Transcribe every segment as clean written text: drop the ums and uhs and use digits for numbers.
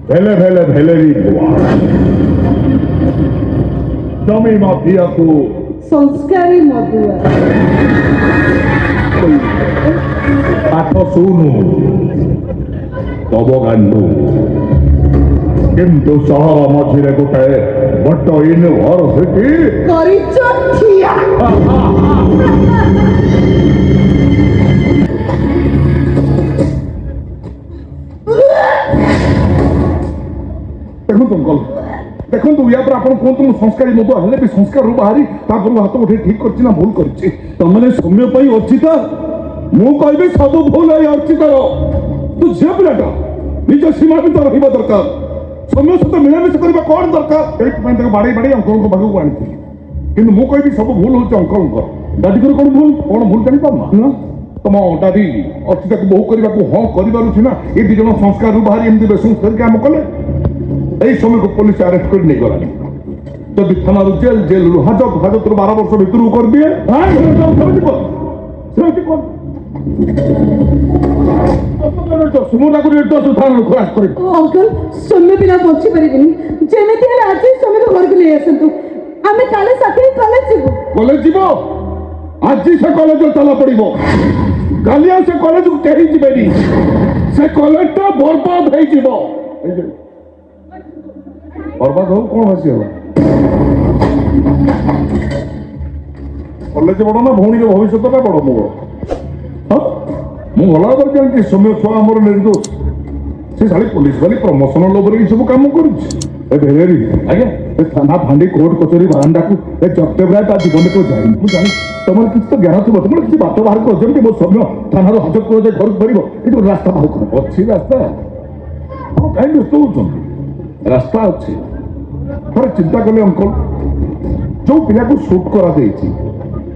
Welle Welle ভেলেরি ধোয়া জমি মাফিয়াକୁ ସଂସ୍କାରୀ ମଧୁଆ ପାଠ ଶୁଣୁ ତବ ଗାଣ୍ଡୁ କିନ୍ତୁ ସହର ମଝିରେ ଗୋଟାଏ ବଡ ୟୁନିଭର୍ସିଟି କରିଛ ଠିଆ ଦେଖନ୍ତୁ ଅଙ୍କଲ ଦେଖନ୍ତୁ ୟା ପରେ ଆପଣ କୁହନ୍ତୁ ମୁଁ ସଂସ୍କାରୀ ମଧୁଆ ହେଲେ ବି ସଂସ୍କାରରୁ ବାହାରି ତାପରୁ ହାତ ଉଠେଇ ଠିକ କରିଛି ନା ଭୁଲ କରିଛି ତମାନେ ସୌମ୍ୟ ପାଇଁ ଅର୍ଚିତା ମୁଁ କହିବି ସବୁ ଭୁଲ ହେଇ ଅର୍ଚିତାର ତୁ ଝିଅ ପିଲାଟା ନିଜ ସୀମା ଭିତରେ ରହିବା ଦରକାର ସୌମ୍ୟ ସହିତ ମିଳାମିଶା କରିବା କ'ଣ ଦରକାର ସେଇଥିପାଇଁ ତାକୁ ବାଡ଼େଇ ବାଡ଼େଇ ଅଙ୍କଲଙ୍କ ପାଖକୁ ଆଣିଥିଲି କିନ୍ତୁ ମୁଁ କହିବି ସବୁ ଭୁଲ ହଉଛି ଅଙ୍କଲଙ୍କର ଦାଦିଙ୍କର କ'ଣ ଭୁଲ ଜାଣିପାରୁନ ନା ତମ ଦାଦି ଅର୍ଚିତାକୁ ବୋହୁ କରିବାକୁ ହଁ କରିପାରୁଛି ନା ଏ ଦି ଜଣ ସଂସ୍କାରରୁ ବାହାରି ଏମିତି ବେସଂସ୍କାରୀ କାମ କଲେ এই সময়କୁ ପୋଲିସ ଆରେଷ୍ଟ କରି ନେଇଗଲାଣି ଯଦି ଥାନାରୁ ଜେଲରୁ ହାଜତରୁ 12 ବର୍ଷ ଭିତରକୁ କରିଦିଏ ସୁମନାକୁ ନିର୍ଦ୍ଦୋଷ ଥାନାରୁ ଖଲାସ କରିବ ଅଙ୍କଲ ସୌମ୍ୟ ବିନା ବଞ୍ଚି ପାରିବିନି ଯେମିତି ହେଲେ ଆଜି ସୌମ୍ୟକୁ ଘରକୁ ନେଇ ଆସନ୍ତୁ ଆମେ କାଲି ସାଥିରେ କଲେଜ ଯିବୁ ଆଜି ସେ କଲେଜରେ ତାଲା ପଡିବ କାଲି ଆଉ ସେ କଲେଜକୁ କେହି ଯିବେନି ସେ କଲେଜଟା ବର୍ବାଦ ହେଇଯିବ ବର୍ବାଦ ହଉ କ'ଣ ହସି ହେଲା କଲେଜ ବଡ଼ ନା ଭଉଣୀର ଭବିଷ୍ୟତଟା ବଡ଼ ମୋ ହଁ ମୁଁ ଭଲ ଭାବରେ ଜାଣିଛି ସୌମ୍ୟ ଛୁଆ ଆମର ନିର୍ଦ୍ଦୋଷ ସେ ଶାଳି ପୋଲିସ ବାଲି ପ୍ରମୋସନ ଲୋଭରେ ଏସବୁ କାମ କରୁଛି ଏ ଭେଲେରି ଆଜ୍ଞା ଏ ଥାନା ଫାଣ୍ଡି କୋର୍ଟ କଚେରୀ ବାରାଣ୍ଡାକୁ ଏ ଜଗଦେବରାୟ ତା ଜୀବନରେ କେଉଁ ଯାଇନି ମୁଁ ଜାଣି ତମର କିଛି ତ ଜ୍ଞାନ ଥିବ ତମର କିଛି ବାଟ ବାହାର କର ଯେମିତି ମୋ ସୌମ୍ୟ ଥାନାରୁ ହାଜତ କରାଯାଇ ଘରକୁ ଫେରିବ ଏଠି ଗୋଟେ ରାସ୍ତା ବାହାର କର ଅଛି ରାସ୍ତା ଆପଣ କାହିଁ ବ୍ୟସ୍ତ ହଉଛନ୍ତି ରାସ୍ତା ଅଛି ଥରେ ଚିନ୍ତା କଲେ ଅଙ୍କଲ ଯୋଉ ପିଲାକୁ ସୁଟ୍ କରାଯାଇଛି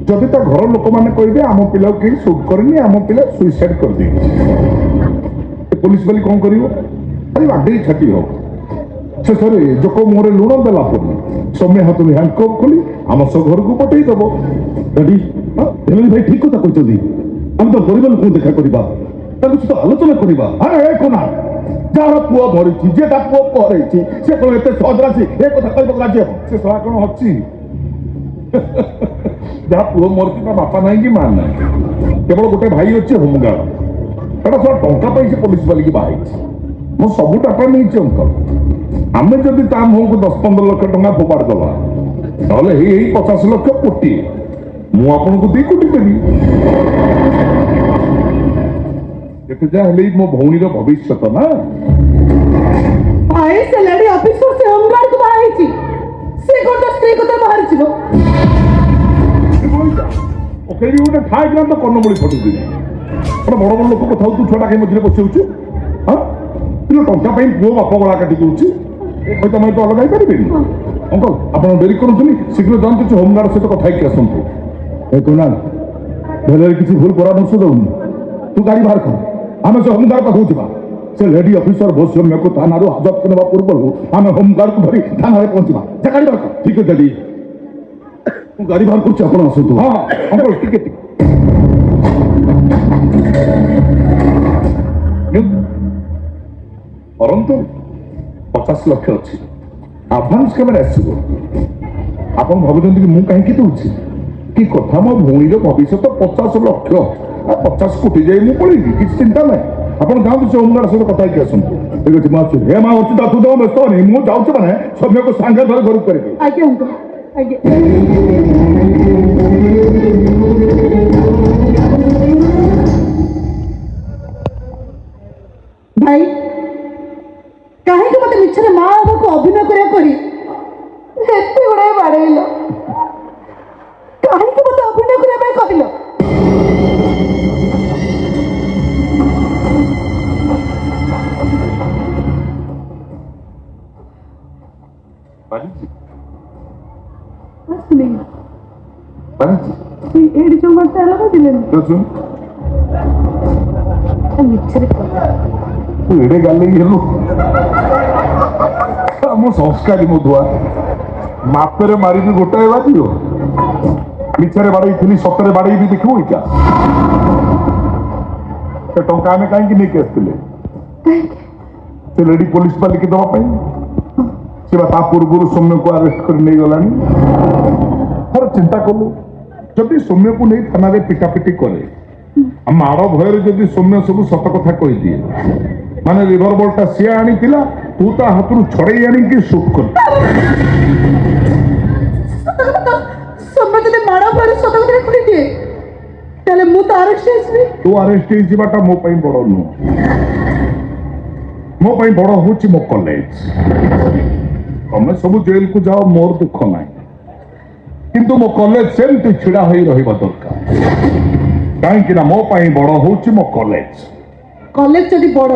ଯଦି ତା ଘର ଲୋକମାନେ କହିବେ ଆମ ପିଲାକୁ କେହି ସୁଟ୍ କରିନି ଆମ ପିଲା ସୁଇସାଇଡ୍ କରିଦେଇଛି ପୋଲିସ ବାଲି କ'ଣ କରିବ ଆରେ ବାଡ଼େଇ ଛାଟି ହବ ଶେଷରେ ଜୋକ ମୁହଁରେ ଲୁଣ ଦେଲା ପରେ ସୌମ୍ୟ ହାତରୁ ହ୍ୟାଣ୍ଡକପ୍ ଖୋଲି ଆମ ସହ ଘରକୁ ପଠେଇ ଦେବ ରେଡି ଭାଇ ଠିକ କଥା କହିଛନ୍ତି ଆମେ ତ ଗରିବ ଲୋକଙ୍କୁ ଦେଖା କରିବା ତାଙ୍କ ସହିତ ଆଲୋଚନା କରିବା ଆରେ କୋନା ଯାହାର ପୁଅ ମରିଛି ଯିଏ ତା ପୁଅ ପହରେଇଛି ସେ କ'ଣ ଏତେ ସହଜ ରାଶି ଏ କଥା କହିବାକୁ ରାଜି ହେବ ସେ ଶଳା କ'ଣ ଅଛି ଯାହା ପୁଅ ମରିଛି ତା ବାପା ନାହିଁ କି ମା ନାହିଁ କେବଳ ଗୋଟେ ଭାଇ ଅଛି ହୋମଗାର୍ଡ ଏଟା ଶଳା ଟଙ୍କା ପାଇଁ ସେ ପୋଲିସ ବାଲିକି ବାହା ହେଇଛି ମୁଁ ସବୁ ଟଙ୍କା ନେଇଛି ଅଙ୍କଲ ଆମେ ଯଦି ତା ମୁହଁକୁ 10-15 ଲକ୍ଷ ଟଙ୍କା ଫୋପାଡ଼ି ଦେବା ତାହେଲେ ଏଇ 50 ଲକ୍ଷ କୋଟି ମୁଁ ଆପଣଙ୍କୁ 2 କୋଟି ଦେବି ଯେତେ ଯାହା ହେଲେ ମୋ ଭଉଣୀର ଭବିଷ୍ୟତ ନା ଭାଇ ସେ ଲେଡି ଅଫିସର ସେ ହୋମଗାର୍ଡକୁ ବାହା ହେଇଛି ସେ ଗୋଟେ ସ୍ତ୍ରୀ କଥା ବାହାରିଯିବ ଓକେ ଗୋଟେ ଖାଇକିନା ତ କର୍ଣ୍ଣମୂଳି ଫଟେଇଦେବି ଗୋଟେ ବଡ଼ ବଡ଼ ଲୋକ କଥା ତୁ ଛୁଆଟା କାହିଁ ମଝିରେ ବସି ହେଉଛୁ ହଁ କିନ୍ତୁ ଟଙ୍କା ପାଇଁ ପୁଅ ବାପ ଗଳା କାଟି ଦେଉଛି ତମେ ତ ଅଲଗା ହେଇପାରିବେନି ଅଙ୍କଲ ଆପଣ ଡେରି କରୁଛନ୍ତି ଶୀଘ୍ର ଯାଆନ୍ତୁ ସେ ହୋମଗାର୍ଡ ସହିତ କଥା ହେଇକି ଆସନ୍ତୁ ଏ କୁନାଲ ଭେଲେରି କିଛି ଭୁଲ ପରାମର୍ଶ ଦେଉନି ତୁ ଗାଡ଼ି ବାହାର କର ଆମେ ସେ ହୋମଗାର୍ଡ ପାଖକୁ ଯିବା ସେ ଲେଡି ଅଫିସର ସୌମ୍ୟକୁ ଥାନାରୁ ହାଜତ ନେବା ପୂର୍ବରୁ ଆମେ ହୋମଗାର୍ଡକୁ ଧରି ଥାନାରେ ପହଞ୍ଚିବା ସେ ଗାଡ଼ି ବାହାର କର ଠିକ ଅଛି ମୁଁ ଗାଡ଼ି ବାହାର କରୁଛି ଆପଣ ଆସନ୍ତୁ ହଁ ଅଙ୍କଲ ଟିକେ କରନ୍ତୁ 50 ଲକ୍ଷ ଅଛି ଆଡଭାନ୍ସ କେବେ ଆସିବ ଆପଣ ଭାବୁଛନ୍ତି କି ମୁଁ କାହିଁକି ଦେଉଛି କି କଥା ମୋ ଭଉଣୀର ଭବିଷ୍ୟତ 50 ଲକ୍ଷ 50 କୋଟି ଯାଇ ମୁଁ ପଳେଇବି କିଛି ଚିନ୍ତା ନାହିଁ ଆପଣ ଯାଆନ୍ତୁ ସେ ହୋମଗାର୍ଡ ସହିତ କଥା ହେଇକି ଆସନ୍ତୁ ଠିକ ଅଛି ମୁଁ ଆସୁଛି ହେ ମା ଅଛି ତାକୁ ଦେବ ବ୍ୟସ୍ତ ନାହିଁ ମୁଁ ଯାଉଛି ମାନେ ସୌମ୍ୟକୁ ସାଙ୍ଗେ ଧରେ ଘରକୁ କରିବି ଆଜ୍ଞା ଅଙ୍କଲ ଆଜ୍ଞା ଭାଇ କାହିଁକି ମତେ ମିଛରେ ମା ବାବାକୁ ଅଭିନୟ କରିବା କରି ଏତେ ଗୁଡ଼ାଏ ବାଡ଼େଇଲ କାହିଁକି ମତେ ଅଭିନୟ କରିବା ପାଇଁ କହିଲ ଏଇଠି ଯୋଉ ମାସ ହେଲା ବୁଝିଲେନି ମିଛରେ ତୁ ଏଡ଼େ ଗାଲେଇ ହେଲୁ ମୁଁ ସଂସ୍କାରୀ ମଧୁଆ ମାପରେ ମାରିବି ଗୋଟାଏ ବାଜିବ ମିଛରେ ବାଡ଼େଇଥିଲି ସତରେ ବାଡ଼େଇବି ଦେଖିବୁ ଏଇଟା ସେ ଟଙ୍କା ଆମେ କାହିଁକି ନେଇକି ଆସିଥିଲେ ସେ ଲେଡି ପୋଲିସ ବାଲିକି ଦେବା ପାଇଁ ସେ ବା ତା ପୂର୍ବରୁ ସୌମ୍ୟକୁ ଆରେଷ୍ଟ କରି ନେଇଗଲାଣି। ଥରେ ଚିନ୍ତା କଲୁ ଯଦି ସୌମ୍ୟକୁ ନେଇ ଥାନାରେ ପିଟାପିଟି କରେ ଆଉ ମାଡ଼ ଭୟରେ ଯଦି ସୌମ୍ୟ ସବୁ ସତ କଥା କହିଦିଏ ମାନେ ରିଭଲଭରଟା ସିଏ ଆଣିଥିଲା ତୁ ତା ହାତରୁ ଛଡେଇ ଆଣିକି ସୁଟ୍ କଲୁ। ସୌମ୍ୟ ଯଦି ମାଡ଼ ପରେ ସତ କଥା କହିଦିଏ ତାହେଲେ ମୁଁ ତ ଆରେଷ୍ଟ ହେଇଯିବି। ତୁ ଆରେଷ୍ଟ ହେଇଯିବାଟା ମୋ ପାଇଁ ବଡ ନୁହଁ, ମୋ ପାଇଁ ବଡ ହଉଛି ମୋ କଲେଜ। ତମେ ସବୁ ଜେଲକୁ ଯାଅ ମୋର ଦୁଃଖ ନାହିଁ, କିନ୍ତୁ ମୋ କଲେଜ ସେମିତି ଛିଡା ହୋଇ ରହିବା ଦରକାର କାହିଁକି ନା ମୋ ପାଇଁ ବଡ ହଉଛି ମୋ କଲେଜ। କଲେଜ ଯଦି ବଡ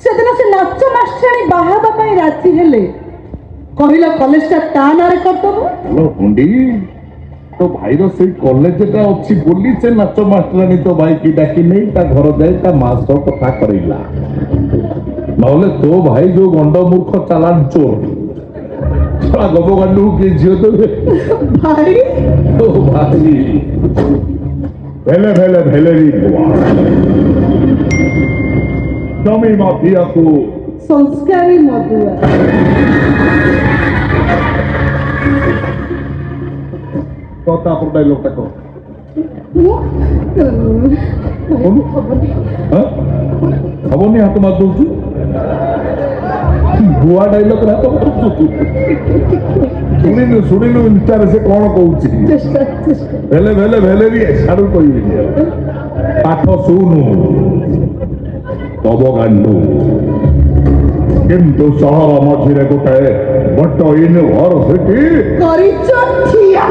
ସେଦିନ ସେ ନାଚ ମାଷ୍ଟରାଣୀ ବାହା ହେବା ପାଇଁ ରାଜି ହେଲେ କହିଲ କଲେଜଟା ତା ନାଁରେ କରିଦବ। ହ୍ୟାଲୋ ହୁଣ୍ଡି, ତୋ ଭାଇର ସେଇ କଲେଜଟା ଅଛି ବୋଲି ସେ ନାଚ ମାଷ୍ଟରାଣୀ ତୋ ଭାଇକି ଡାକି ନେଇ ତା ଘର ଯାଇ ତା ମା ସହ କଥା କରେଇଲା, ନହେଲେ ତୋ ଭାଇ ଯୋଉ ଗଣ୍ଡ ମୂର୍ଖ ଚାଲାନ ଚୋର ଗବ ଗାଣ୍ଡୁ କିଏ ଝିଅ ଦେବେ ଭାଇ ତୋ ଭାଇ ଭେଲେ ଭେଲେ ଭେଲେରି ଜମି ମାଫିଆକୁ ସଂସ୍କାରୀ ମଧୁଆ। ତ ତାପରେ ଡାଇଲଗଟା କହ ହବନି ହାତ ମାରି ଦଉଛୁ ଭୁଆ ଡାଇଲଗ ହାତ ମାରୁଛୁ। ଶୁଣିଲୁ ଇନଷ୍ଟାରେ ସେ କଣ କହୁଛି ଭେଲେ ଭେଲେ ଭେଲେରି ସାଡୁ କହିବିନି ପାଠ ଶୁଣୁ ତବ ଗାଣ୍ଡୁ କିନ୍ତୁ ସହର ମଝିରେ ଗୋଟାଏ ବଡ ୟୁନିଭର୍ସିଟି କରିଛ ଠିଆ।